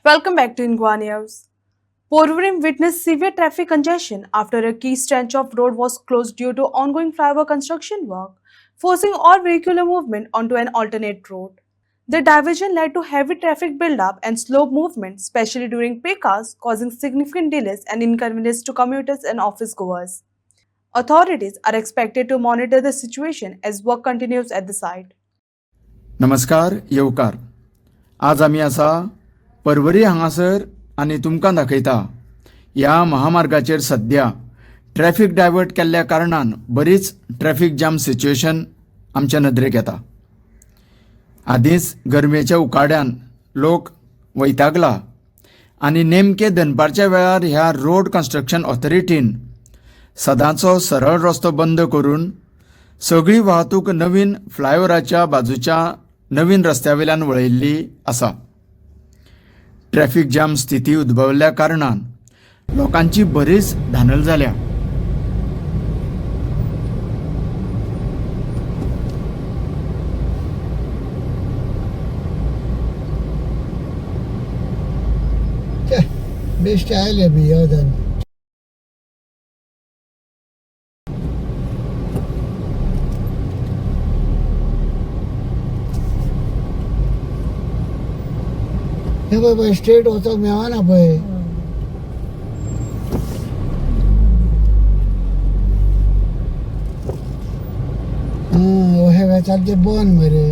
Welcome back to Ingwa News. Porvorim witnessed severe traffic congestion after a key stretch of road was closed due to ongoing flyover construction work, forcing all vehicular movement onto an alternate road. The diversion led to heavy traffic buildup and slow movement, especially during peak hours, causing significant delays and inconvenience to commuters and office goers. Authorities are expected to monitor the situation as work continues at the site. नमस्कार येवकार. आज आमी आसा परवरी हांगासर आनी तुमकां दाखयता ह्या महामार्गाचेर सद्या ट्रॅफिक डायवर्ट केल्ल्या कारणान बरीच ट्रॅफिक जाम सिच्युएशन आमच्या नदरेक येता. आदींच गरमेच्या उकाड्यान लोक वैतागला आनी नेमके दनपारच्या वेळार ह्या रोड कन्स्ट्रक्शन ऑथॉरिटीन सदांचो सरळ रस्तो बंद करून सगळी वाहतूक नवीन फ्लायओव्हराच्या बाजूच्या नवीन रस्त्यावेल्यान वळयल्ली आसा. ट्रॅफिक जाम स्थिती उद्भवल्या कारणान लोकांची बरीच धानल जाल्या. Beş tane bir yerden. हे बाबा स्ट्रेट होता मिळा ना पळय. हे वेळार ते बंद मरे.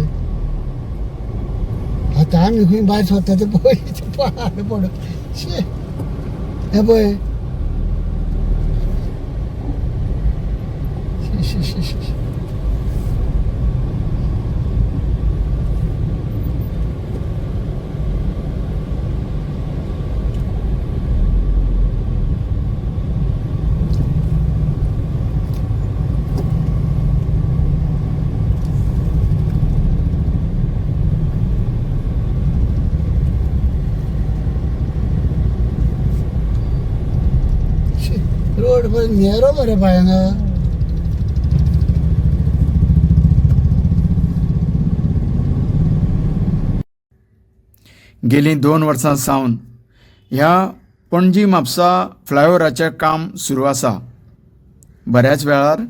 आता आम्ही खंय भायर सरता ते पळय पड. हे पळय. रोड पर नेरो मरे पायांगा. गेली 2 वर्सां सावन ह्या पणजी म्हापसा फ्लायओव्हराचें काम सुरू आसा. बऱ्याच वेळार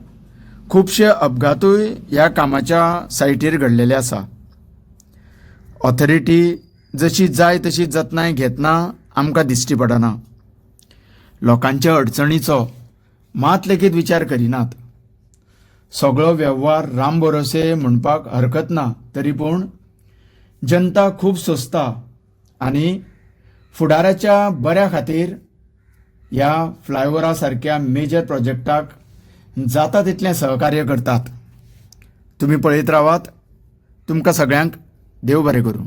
खुबशे अपघातूय ह्या कामाच्या सायटीर घडलेले आसा. ऑथॉरिटी जशी जाय तशी जतनाय घेतना आमकां दिश्टी पडना. लोकांच्या अडचणीचो मात लेगीत विचार करिनात. सगळो वेव्हार राम भरोसे म्हणपाक हरकत ना, तरी पूण जनता खूब सोंसता आनी फुडाराच्या बऱ्या खातीर ह्या फ्लायओव्हरा सारक्या मेजर प्रोजेक्टाक जाता तितलें सहकार्य करतात. तुमी पळयत रावात. तुमकां सगळ्यांक देव बरें करूं.